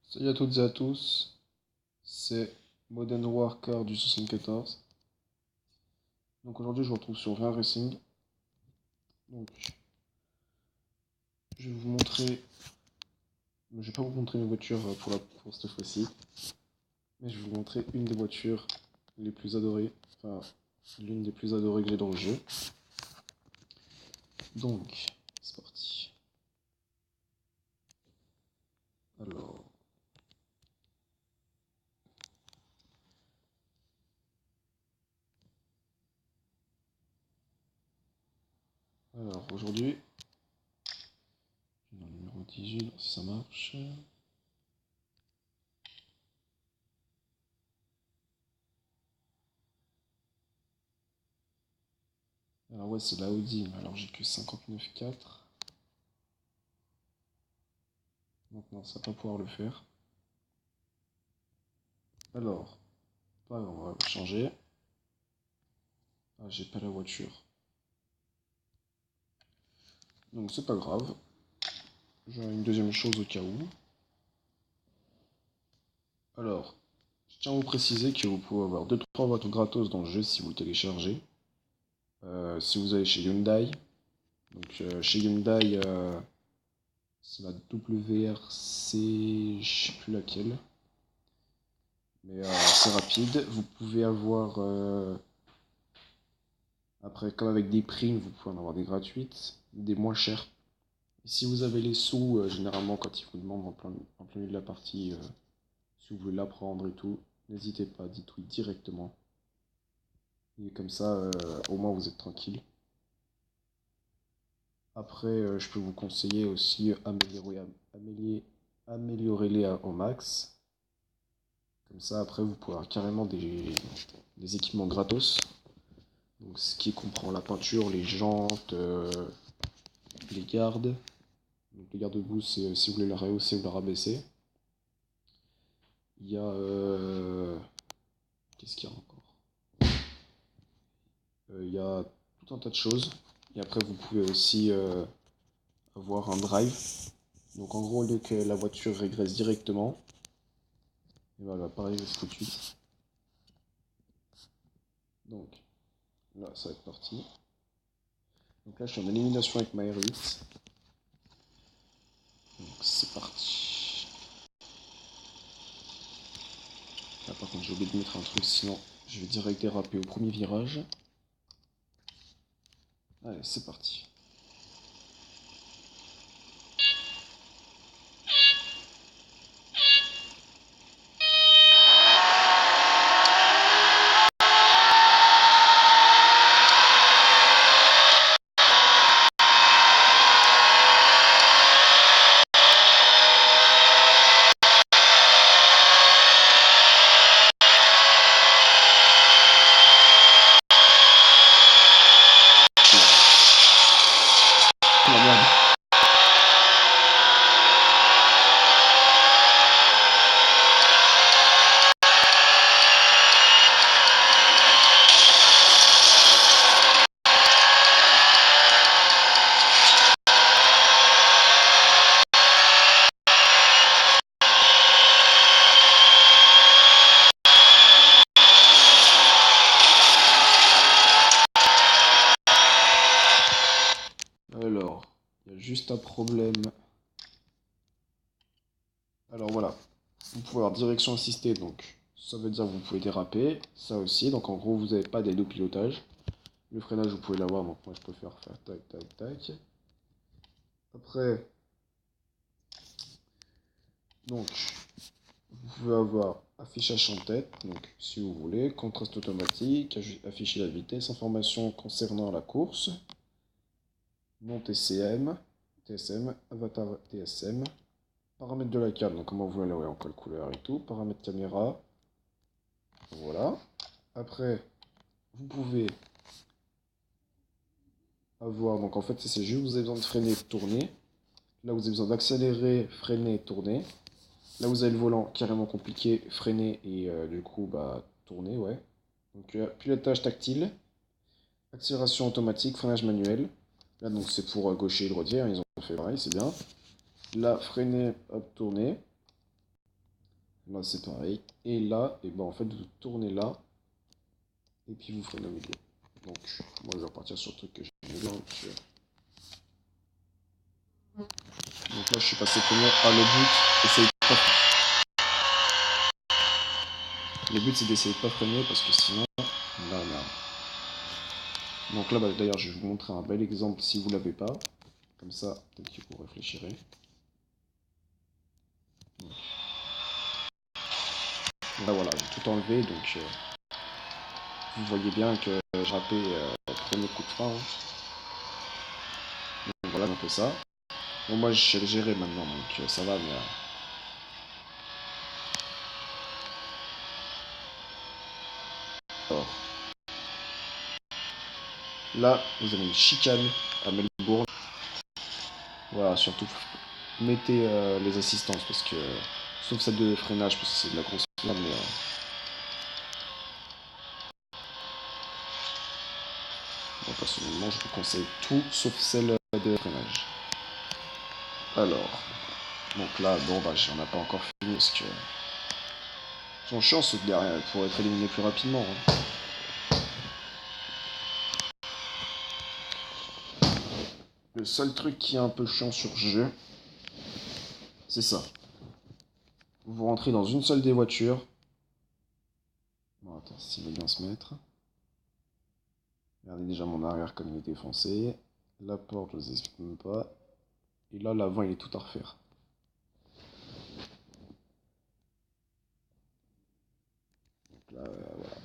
Salut à toutes et à tous, c'est Modern Warfare du 74. Donc aujourd'hui je vous retrouve sur Rare Racing. Donc je vais vous montrer, je vais pas vous montrer mes voitures pour cette fois-ci, mais je vais vous montrer une des voitures les plus adorées, enfin l'une des plus adorées que j'ai dans le jeu. Donc c'est parti. Alors, aujourd'hui, dans le numéro 18, voir si ça marche. Alors ouais, c'est la Audi, mais alors j'ai que 59,4. Donc non, ça va pas pouvoir le faire. Alors, on va changer. Ah, j'ai pas la voiture. Donc c'est pas grave. J'ai une deuxième chose au cas où. Alors, je tiens à vous préciser que vous pouvez avoir 2-3 voitures gratos dans le jeu si vous le téléchargez. Si vous allez chez Hyundai. Donc chez Hyundai, c'est la WRC, je sais plus laquelle. Mais c'est rapide. Vous pouvez avoir, après comme avec des primes, vous pouvez en avoir des gratuites, des moins chères. Et si vous avez les sous, généralement quand ils vous demandent en plein milieu de la partie, si vous voulez l'apprendre et tout, n'hésitez pas, dites oui directement. Et comme ça, au moins vous êtes tranquille. Après, je peux vous conseiller aussi améliorer-les au max. Comme ça, après, vous pouvez avoir carrément des équipements gratos. Donc, ce qui comprend la peinture, les jantes, les gardes. Donc, les garde-boue, c'est si vous voulez la rehausser ou la rabaisser. Il y a. Qu'est-ce qu'il y a encore? Il y a tout un tas de choses. Et après, vous pouvez aussi avoir un drive. Donc en gros, au lieu que la voiture régresse directement, et voilà, pareil, tout de suite. Donc là, ça va être parti. Donc là, je suis en élimination avec ma R8. Donc c'est parti. Là, par contre, j'ai oublié de mettre un truc, sinon je vais direct déraper au premier virage. Allez, c'est parti. Oh, la merde. Alors, il y a juste un problème. Alors voilà, vous pouvez avoir direction assistée, donc ça veut dire que vous pouvez déraper, ça aussi, donc en gros vous n'avez pas d'aide au pilotage. Le freinage vous pouvez l'avoir, donc moi je préfère faire tac tac tac. Après, donc vous pouvez avoir affichage en tête, donc si vous voulez, contraste automatique, afficher la vitesse, information concernant la course, nom TCM, TSM, avatar TSM, paramètres de la carte, donc comment vous voulez en quelle couleur et tout, paramètres caméra, voilà. Après, vous pouvez avoir, donc en fait c'est juste vous avez besoin de freiner et de tourner. Là vous avez besoin d'accélérer, freiner et tourner. Là vous avez le volant carrément compliqué, freiner et du coup bah tourner, ouais. Donc pilotage tactile, accélération automatique, freinage manuel. Là donc c'est pour gaucher et droitier, hein, ils ont fait pareil, c'est bien. Là freiner, hop, tourner. Là, c'est pareil. Et là, et ben en fait, vous tournez là. Et puis vous freinez au milieu. Donc, moi, je vais repartir sur le truc que j'aime bien. Donc là, je suis passé premier. Ah, le but, essaye pas. Le but, c'est d'essayer de pas freiner parce que sinon, là, merde. Donc là, bah, d'ailleurs, je vais vous montrer un bel exemple si vous l'avez pas. Comme ça, peut-être que vous réfléchirez. Donc, là, voilà, j'ai tout enlevé. Donc, vous voyez bien que j'ai raté le premier coup de frein. Hein. Donc voilà, un peu ça. Bon, moi, je sais le gérer maintenant, donc ça va, mais... alors, là, vous avez une chicane à Melbourne. Voilà, surtout, mettez les assistances, parce que... sauf celle de freinage, parce que c'est de la grosse merde, mais... moi, personnellement, je vous conseille tout, sauf celle de freinage. Alors, donc là, bon, bah, j'en ai pas encore fini, parce que... ils sont chiants, ceux de derrière, pour être éliminés plus rapidement. Hein. Le seul truc qui est un peu chiant sur ce jeu, c'est ça. Vous rentrez dans une seule des voitures. Bon, attends, s'il veut bien se mettre. Regardez déjà mon arrière comme il est défoncé. La porte, je vous explique même pas. Et là, l'avant, il est tout à refaire. Donc là, voilà.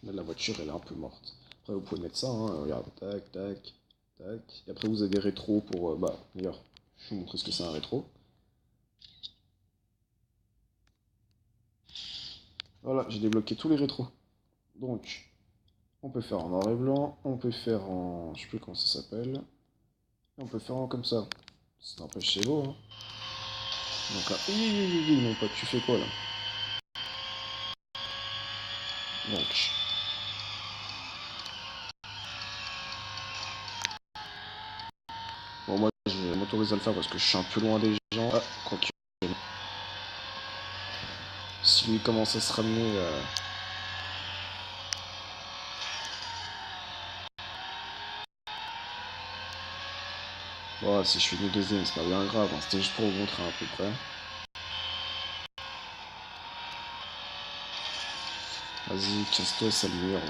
Là, la voiture, elle est un peu morte. Après, vous pouvez mettre ça, hein. Regarde, tac, tac, tac. Et après, vous avez des rétros pour... bah, d'ailleurs, je vais vous montrer ce que c'est un rétro. Voilà, j'ai débloqué tous les rétros. Donc, on peut faire en noir et blanc, on peut faire en... je sais plus comment ça s'appelle. Et on peut faire en comme ça. Ça n'empêche, c'est beau, hein. Donc là, mon pote, tu fais quoi là? Donc, bon, moi, je m'autorise à le faire parce que je suis un peu loin des gens. Ah, quoique. Si lui commence à se ramener. Bon, si je finis deuxième, c'est pas bien grave. Hein. C'était juste pour vous montrer à peu près. Vas-y, casse-toi, sale mur. Ouais.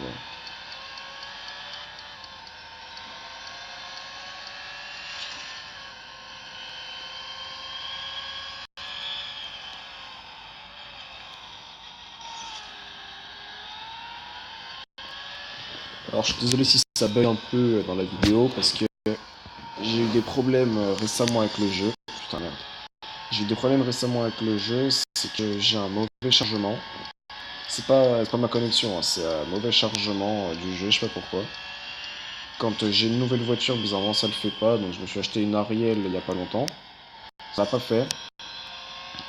Alors, je suis désolé si ça bug un peu dans la vidéo parce que j'ai eu des problèmes récemment avec le jeu. Putain, merde. J'ai eu des problèmes récemment avec le jeu, c'est que j'ai un mauvais chargement. C'est pas ma connexion, hein, c'est un mauvais chargement du jeu, je sais pas pourquoi. Quand j'ai une nouvelle voiture, bizarrement ça le fait pas, donc je me suis acheté une Ariel il y a pas longtemps. Ça n'a pas fait,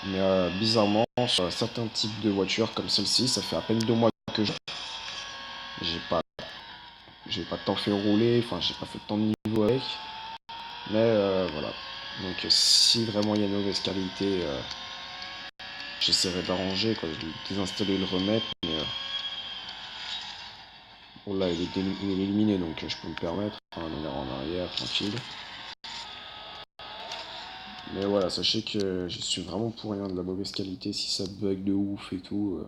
mais bizarrement, sur certains types de voitures comme celle-ci, ça fait à peine 2 mois que j'ai pas, j'ai pas tant fait rouler, enfin j'ai pas fait tant de niveau avec, mais voilà. Donc si vraiment il y a une mauvaise qualité, j'essaierai d'arranger, quoi, de le désinstaller et le remettre, mais bon là il est éliminé donc je peux me permettre, hein, on est en arrière, tranquille. Mais voilà, sachez que je suis vraiment pour rien de la mauvaise qualité si ça bug de ouf et tout.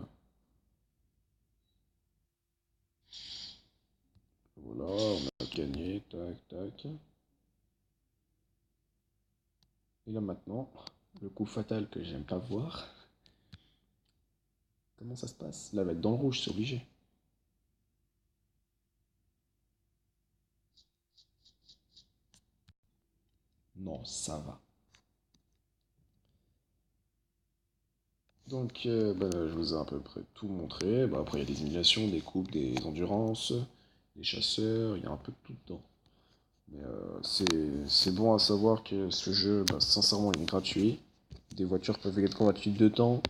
Voilà, on a gagné, tac, tac. Et là maintenant, le coup fatal que j'aime pas voir. Comment ça se passe? Là, elle va être dans le rouge, c'est obligé. Non, ça va. Donc, bah, je vous ai à peu près tout montré. Bah, après, il y a des simulations, des coupes, des endurances, des chasseurs, il y a un peu de tout dedans. Mais c'est bon à savoir que ce jeu, bah, sincèrement, il est gratuit. Des voitures peuvent être gratuites de temps.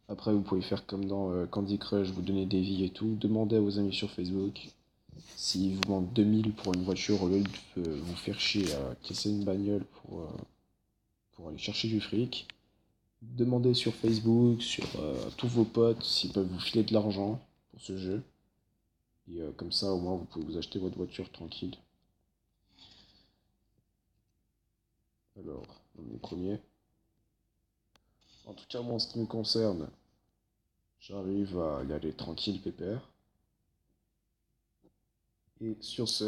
Après, vous pouvez faire comme dans Candy Crush, vous donner des vies et tout. Demandez à vos amis sur Facebook. S'ils vous demandent 2000 pour une voiture, au lieu de vous faire chier à casser une bagnole pour aller chercher du fric, Demandez sur Facebook, sur tous vos potes s'ils peuvent vous filer de l'argent pour ce jeu. Et comme ça, au moins, vous pouvez vous acheter votre voiture tranquille. Alors, on est premier. En tout cas, moi, en ce qui me concerne, j'arrive à y aller tranquille, pépère. Et sur ce,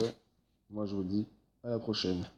moi, je vous dis à la prochaine.